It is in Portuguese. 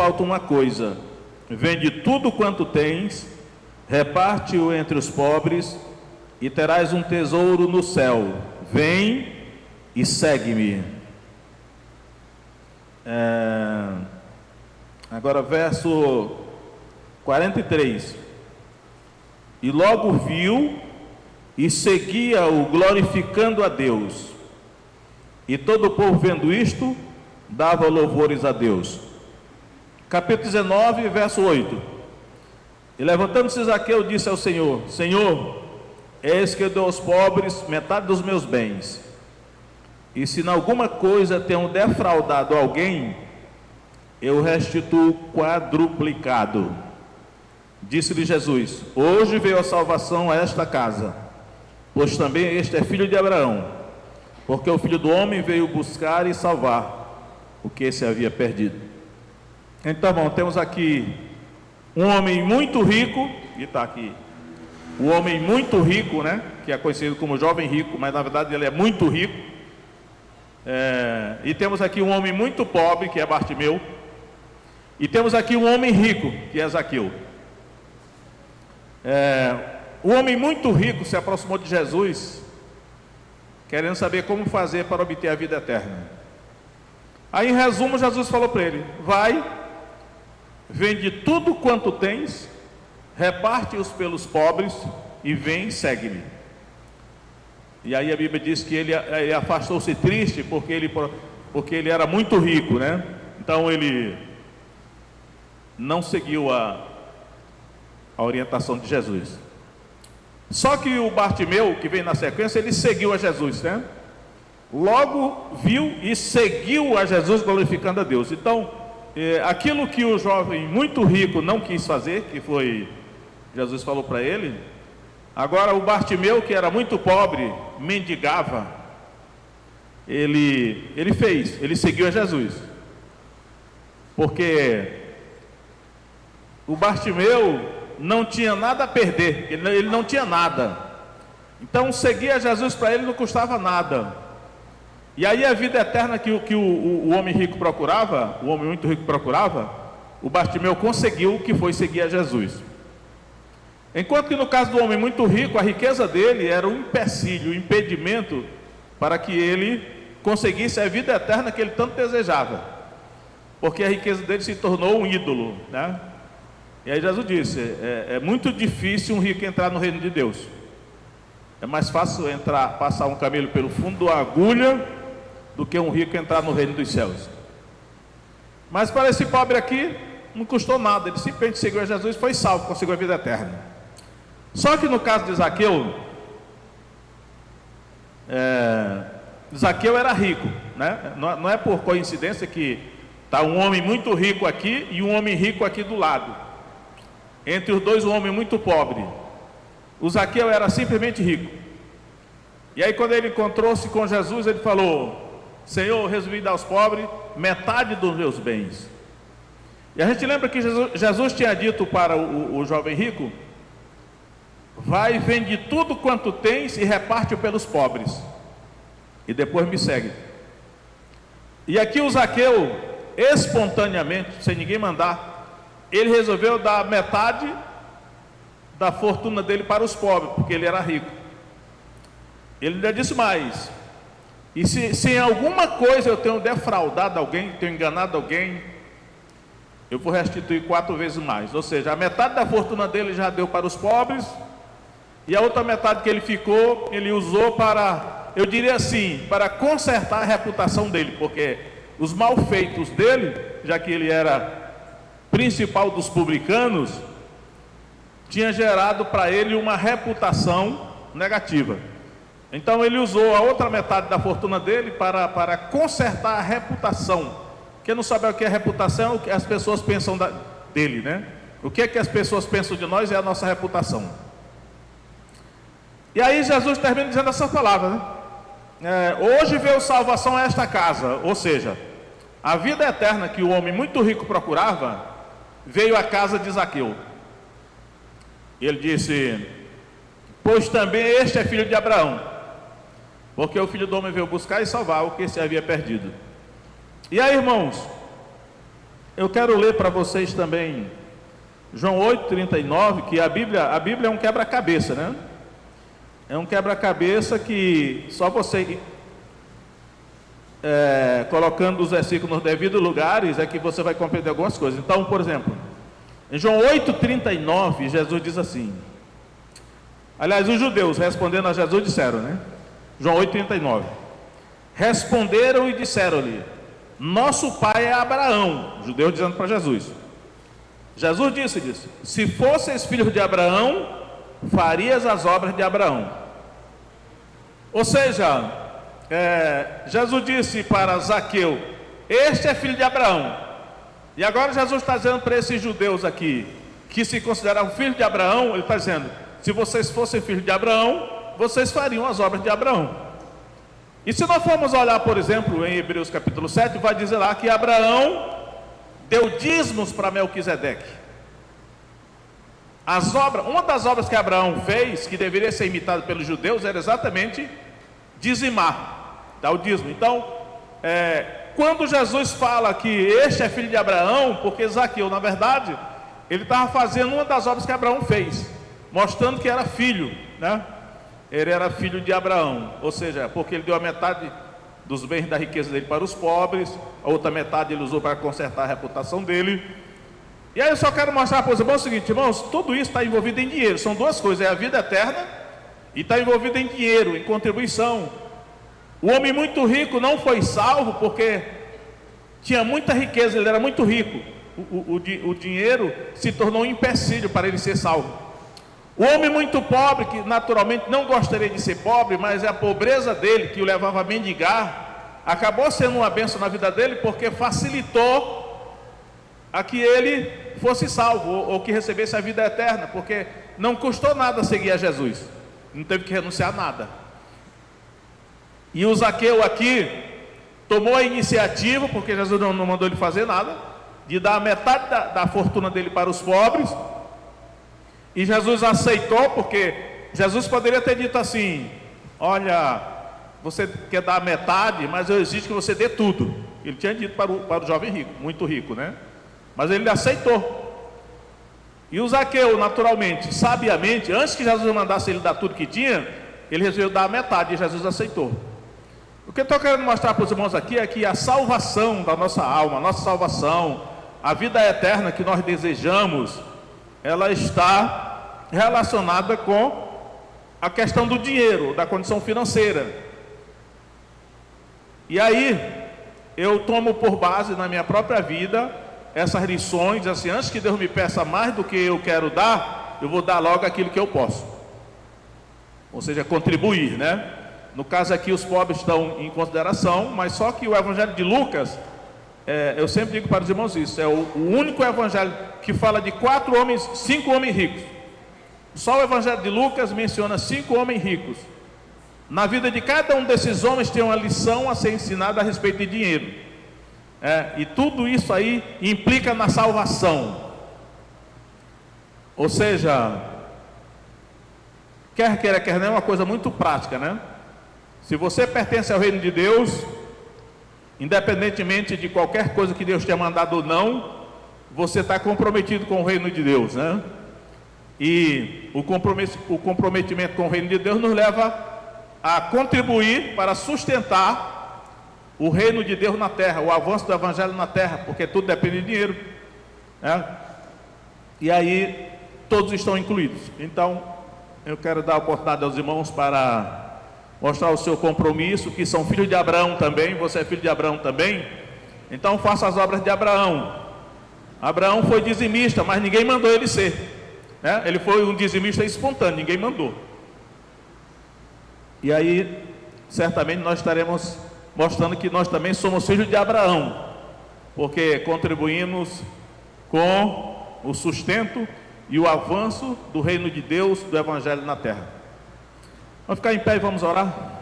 falta uma coisa: vende tudo quanto tens, reparte-o entre os pobres, e terás um tesouro no céu. Vem e segue-me. Agora verso 43. E logo viu e seguia-o, glorificando a Deus. E todo o povo, vendo isto, dava louvores a Deus. Capítulo 19, verso 8. E levantando-se Zaqueu, disse ao Senhor: Senhor, eis que eu dou aos pobres metade dos meus bens, e se em alguma coisa tenho defraudado alguém, eu restituo quadruplicado. Disse-lhe Jesus: hoje veio a salvação a esta casa, pois também este é filho de Abraão, porque o Filho do Homem veio buscar e salvar o que se havia perdido. Então, bom, temos aqui um homem muito rico, e está aqui, o homem muito rico, né, que é conhecido como jovem rico, mas na verdade ele é muito rico. E temos aqui um homem muito pobre, que é Bartimeu, e temos aqui um homem rico, que é Zaqueu. O homem muito rico se aproximou de Jesus, querendo saber como fazer para obter a vida eterna. Aí, em resumo, Jesus falou para ele: vai, vende tudo quanto tens, reparte-os pelos pobres, e vem, segue-me. E aí a Bíblia diz que ele afastou-se triste, porque ele era muito rico, né? Então ele não seguiu a orientação de Jesus. Só que o Bartimeu, que vem na sequência, ele seguiu a Jesus, né? Logo viu e seguiu a Jesus, glorificando a Deus. Então, aquilo que o jovem muito rico não quis fazer, que foi, Jesus falou para ele, agora o Bartimeu, que era muito pobre, mendigava, ele fez, ele seguiu a Jesus. Porque o Bartimeu não tinha nada a perder, ele não tinha nada. Então seguir a Jesus para ele não custava nada. E aí a vida eterna que o homem rico procurava, o homem muito rico procurava, o Bartimeu conseguiu, que foi seguir a Jesus. Enquanto que no caso do homem muito rico, a riqueza dele era um empecilho, um impedimento para que ele conseguisse a vida eterna que ele tanto desejava. Porque a riqueza dele se tornou um ídolo, né? E aí Jesus disse: é muito difícil um rico entrar no reino de Deus. É mais fácil passar um camelo pelo fundo da agulha do que um rico entrar no reino dos céus. Mas para esse pobre aqui não custou nada, ele simplesmente seguiu a Jesus e foi salvo, conseguiu a vida eterna. Só que no caso de Zaqueu, Zaqueu era rico, né? Não é por coincidência que está um homem muito rico aqui e um homem rico aqui do lado. Entre os dois, um homem muito pobre. O Zaqueu era simplesmente rico. E aí, quando ele encontrou-se com Jesus, ele falou: Senhor, eu resolvi dar aos pobres metade dos meus bens. E a gente lembra que Jesus tinha dito para o jovem rico: vai, vende tudo quanto tens e reparte-o pelos pobres, e depois me segue. E aqui o Zaqueu, espontaneamente, sem ninguém mandar, ele resolveu dar metade da fortuna dele para os pobres, porque ele era rico. Ele ainda disse mais: e se em alguma coisa eu tenho defraudado alguém, tenho enganado alguém, eu vou restituir 4 vezes mais. Ou seja, a metade da fortuna dele já deu para os pobres, e a outra metade que ele ficou, ele usou para, eu diria assim, para consertar a reputação dele, porque os malfeitos dele, já que ele era principal dos publicanos, tinha gerado para ele uma reputação negativa. Então ele usou a outra metade da fortuna dele para consertar a reputação. Quem não sabe o que é reputação, é o que as pessoas pensam dele, né? O que é que as pessoas pensam de nós é a nossa reputação. E aí Jesus termina dizendo essa palavra, né? Hoje veio salvação a esta casa. Ou seja, a vida eterna que o homem muito rico procurava veio à casa de Zaqueu. Ele disse: pois também este é filho de Abraão, porque o Filho do Homem veio buscar e salvar o que se havia perdido. E aí, irmãos, Eu quero ler para vocês também João 8,39, que a Bíblia é um quebra-cabeça, né? É um quebra-cabeça que só você colocando os versículos nos devidos lugares é que você vai compreender algumas coisas. Então, por exemplo, em João 8,39, Jesus diz assim. Aliás, os judeus respondendo a Jesus disseram, né? João 8,39. Responderam e disseram-lhe: nosso pai é Abraão. Os judeus dizendo para Jesus. Jesus disse: se fosseis filhos de Abraão, farias as obras de Abraão. Ou seja, Jesus disse para Zaqueu: este é filho de Abraão. E agora Jesus está dizendo para esses judeus aqui, que se consideravam filhos de Abraão, ele está dizendo: se vocês fossem filhos de Abraão, vocês fariam as obras de Abraão. E se nós formos olhar, por exemplo, em Hebreus capítulo 7, vai dizer lá que Abraão deu dízimos para Melquisedeque. Uma das obras que Abraão fez, que deveria ser imitada pelos judeus, era exatamente dizimar, dar o dízimo. Então, quando Jesus fala que este é filho de Abraão, porque Zaqueu, na verdade, ele estava fazendo uma das obras que Abraão fez, mostrando que era filho, né? Ele era filho de Abraão, ou seja, porque ele deu a metade dos bens da riqueza dele para os pobres, a outra metade ele usou para consertar a reputação dele. E aí eu só quero mostrar para os irmãos o seguinte, irmãos, tudo isso está envolvido em dinheiro, são duas coisas, é a vida eterna e está envolvido em dinheiro, em contribuição. O homem muito rico não foi salvo porque tinha muita riqueza, ele era muito rico, o dinheiro se tornou um empecilho para ele ser salvo. O homem muito pobre, que naturalmente não gostaria de ser pobre, mas é a pobreza dele que o levava a mendigar, acabou sendo uma bênção na vida dele, porque facilitou a que ele fosse salvo, ou que recebesse a vida eterna, porque não custou nada seguir a Jesus, não teve que renunciar a nada. E o Zaqueu aqui tomou a iniciativa, porque Jesus não mandou ele fazer nada, de dar a metade da fortuna dele para os pobres. E Jesus aceitou, porque Jesus poderia ter dito assim: olha, você quer dar metade, mas eu exijo que você dê tudo. Ele tinha dito para o jovem rico, muito rico, né? Mas ele aceitou. E o Zaqueu, naturalmente, sabiamente, antes que Jesus mandasse ele dar tudo que tinha, ele resolveu dar a metade e Jesus aceitou. O que eu estou querendo mostrar para os irmãos aqui é que a salvação da nossa alma, a nossa salvação, a vida eterna que nós desejamos, ela está relacionada com a questão do dinheiro, da condição financeira. E aí, eu tomo por base na minha própria vida essas lições, assim, antes que Deus me peça mais do que eu quero dar, eu vou dar logo aquilo que eu posso. Ou seja, contribuir, né? No caso aqui, os pobres estão em consideração, mas só que o Evangelho de Lucas, eu sempre digo para os irmãos isso, é o único evangelho que fala de 5 homens ricos. Só o Evangelho de Lucas menciona 5 homens ricos. Na vida de cada um desses homens tem uma lição a ser ensinada a respeito de dinheiro. E tudo isso aí implica na salvação. Ou seja, quer queira, quer não, é uma coisa muito prática, né? Se você pertence ao reino de Deus, independentemente de qualquer coisa que Deus tenha mandado ou não, você está comprometido com o reino de Deus, né? E o comprometimento com o reino de Deus nos leva a contribuir para sustentar o reino de Deus na terra, o avanço do evangelho na terra, porque tudo depende de dinheiro, né? E aí todos estão incluídos. Então eu quero dar a oportunidade aos irmãos para mostrar o seu compromisso, que são filhos de Abraão também. Você é filho de Abraão também, então faça as obras de Abraão. Abraão foi dizimista, mas ninguém mandou ele ser, né? Ele foi um dizimista espontâneo, ninguém mandou. E aí certamente nós estaremos mostrando que nós também somos filhos de Abraão, porque contribuímos com o sustento e o avanço do reino de Deus, do evangelho na terra. Vamos ficar em pé e vamos orar.